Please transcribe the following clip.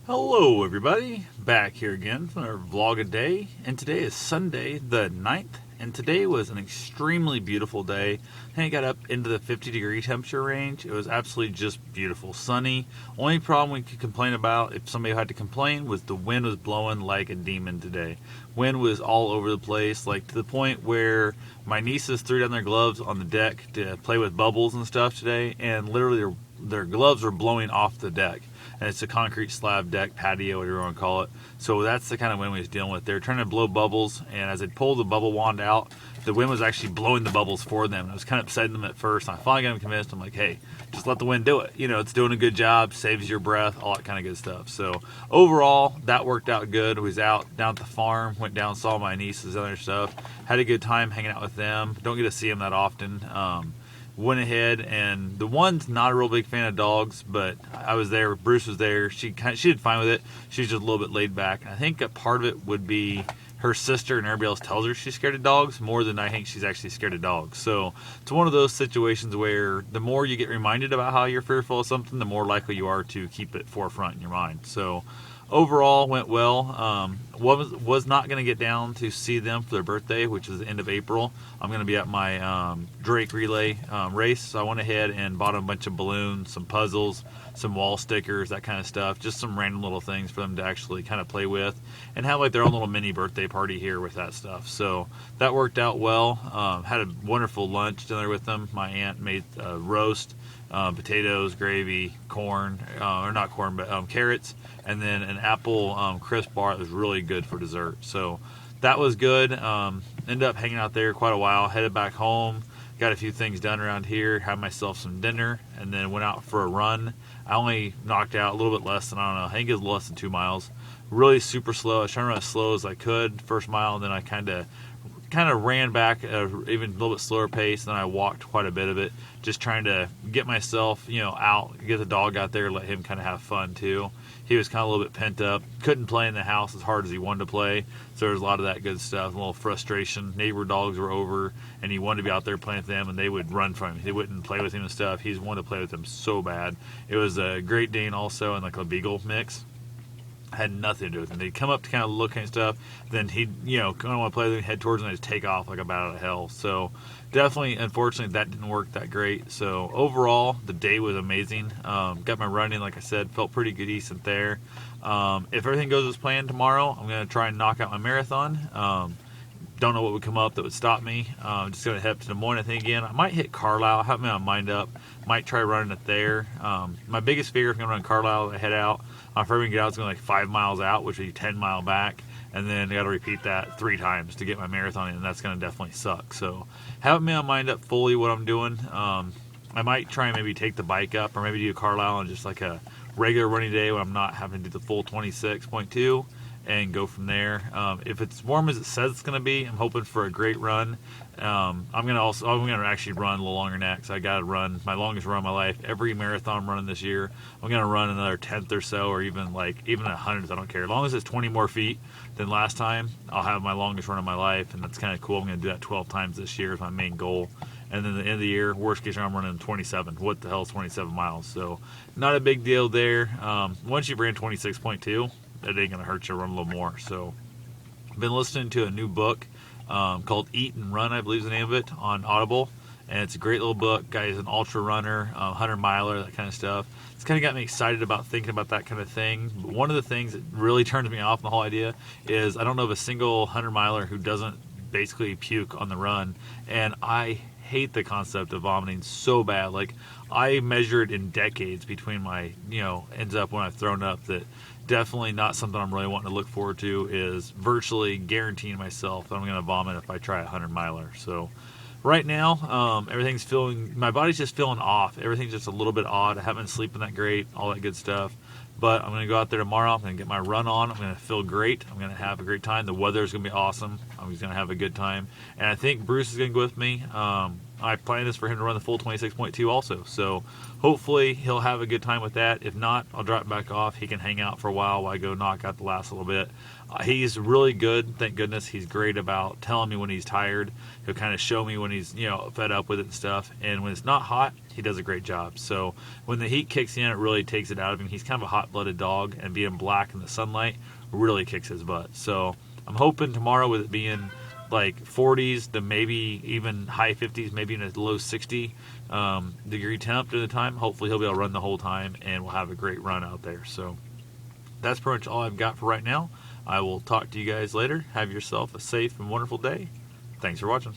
Hello, everybody. Back here again for our vlog a day. And today is Sunday the 9th. And today was an extremely beautiful day. I think it got up into the 50-degree temperature range. It was absolutely just beautiful. Sunny. Only problem we could complain about, if somebody had to complain, was the wind was blowing like a demon today. Wind was all over the place, like to the point where my nieces threw down their gloves on the deck to play with bubbles and stuff today. And literally their gloves were blowing off the deck. And it's a concrete slab deck, patio, whatever you want to call it. So that's the kind of wind we was dealing with. They were trying to blow bubbles, and as they pulled the bubble wand out, the wind was actually blowing the bubbles for them. It was kind of upsetting them at first. I finally got them convinced. I'm like, hey, just let the wind do it. You know, it's doing a good job, saves your breath, all that kind of good stuff. So overall, that worked out good. We was out down at the farm, went down, saw my nieces and other stuff. Had a good time hanging out with them. Don't get to see them that often. Went ahead, and the one's not a real big fan of dogs, but I was there. Bruce was there. She did fine with it. She's just a little bit laid back. And I think a part of it would be her sister and everybody else tells her she's scared of dogs more than I think she's actually scared of dogs. So it's one of those situations where the more you get reminded about how you're fearful of something, the more likely you are to keep it forefront in your mind. So overall went well. Was not going to get down to see them for their birthday, which is the end of April. I'm going to be at my Drake relay race, so I went ahead and bought them a bunch of balloons, some puzzles, some wall stickers, that kind of stuff, just some random little things for them to actually kind of play with and have like their own little mini birthday party here with that stuff. So that worked out well. Had a wonderful lunch dinner with them. My aunt made roast, potatoes, gravy, corn, or not corn, but carrots, and then an apple crisp bar that was really good for dessert. So that was good. Ended up hanging out there quite a while. Headed back home. Got a few things done around here. Had myself some dinner, and then went out for a run. I only knocked out a little bit less than, I don't know, I think it was less than 2 miles. Really super slow. I was trying to run as slow as I could first mile, and then I kind of ran back at an even a little bit slower pace, and then I walked quite a bit of it, just trying to get myself, out, get the dog out there, let him kind of have fun too. He was kind of a little bit pent up, couldn't play in the house as hard as he wanted to play, so there was a lot of that good stuff, a little frustration. Neighbor dogs were over, and he wanted to be out there playing with them, and they would run from him. They wouldn't play with him and stuff. He wanted to play with them so bad. It was a Great Dane also, and like a Beagle mix. Had nothing to do with him. They'd come up to kind of look and stuff, then he'd, kind of want to play with them, head towards them, and just take off like a bat out of hell. So definitely, unfortunately, that didn't work that great. So overall, the day was amazing. Got my running, like I said, felt pretty good, decent there. If everything goes as planned tomorrow, I'm going to try and knock out my marathon. Don't know what would come up that would stop me. Just going to head up to Des Moines, I think, again. I might hit Carlisle. I have my mind up. Might try running it there. My biggest fear if I'm going to run Carlisle, I head out. I'm afraid we can get out, it's going like 5 miles out, which would be 10 mile back. And then I got to repeat that 3 times to get my marathon in, and that's going to definitely suck. So haven't made my mind up fully what I'm doing. I might try and maybe take the bike up, or maybe do Carlisle on just like a regular running day when I'm not having to do the full 26.2. And go from there. If it's warm as it says it's going to be, I'm hoping for a great run. I'm gonna actually run a little longer than that because I got to run my longest run of my life. Every marathon I'm running this year, I'm gonna run another 10th or so, or even a 100th. I don't care. As long as it's 20 more feet than last time, I'll have my longest run of my life, and that's kind of cool. I'm gonna do that 12 times this year is my main goal. And then at the end of the year, worst case, I'm running 27. What the hell is 27 miles? So not a big deal there. Once you've ran 26.2, that ain't gonna hurt you to run a little more. So I've been listening to a new book called Eat and Run, I believe is the name of it, on Audible, and it's a great little book. Guy's an ultra runner, 100 miler, that kind of stuff. It's kind of got me excited about thinking about that kind of thing. But one of the things that really turns me off in the whole idea is I don't know of a single 100 miler who doesn't basically puke on the run, and I hate the concept of vomiting so bad. Like, I measured in decades between my, ends up when I've thrown up, that definitely not something I'm really wanting to look forward to, is virtually guaranteeing myself that I'm going to vomit if I try a 100 miler. So right now, my body's just feeling off. Everything's just a little bit odd. I haven't been sleeping that great, all that good stuff. But I'm going to go out there tomorrow. I'm going to get my run on. I'm going to feel great. I'm going to have a great time. The weather's going to be awesome. I'm just going to have a good time. And I think Bruce is going to go with me. my plan is for him to run the full 26.2 also. So hopefully he'll have a good time with that. If not, I'll drop back off. He can hang out for a while I go knock out the last little bit. He's really good, thank goodness. He's great about telling me when he's tired. He'll kind of show me when he's fed up with it and stuff. And when it's not hot, he does a great job. So when the heat kicks in, it really takes it out of him. He's kind of a hot-blooded dog, and being black in the sunlight really kicks his butt. So I'm hoping tomorrow, with it being like 40s to maybe even high 50s, maybe in a low 60 degree temp during the time, hopefully he'll be able to run the whole time, and we'll have a great run out there. So that's pretty much all I've got for right now. I will talk to you guys later. Have yourself a safe and wonderful day. Thanks for watching.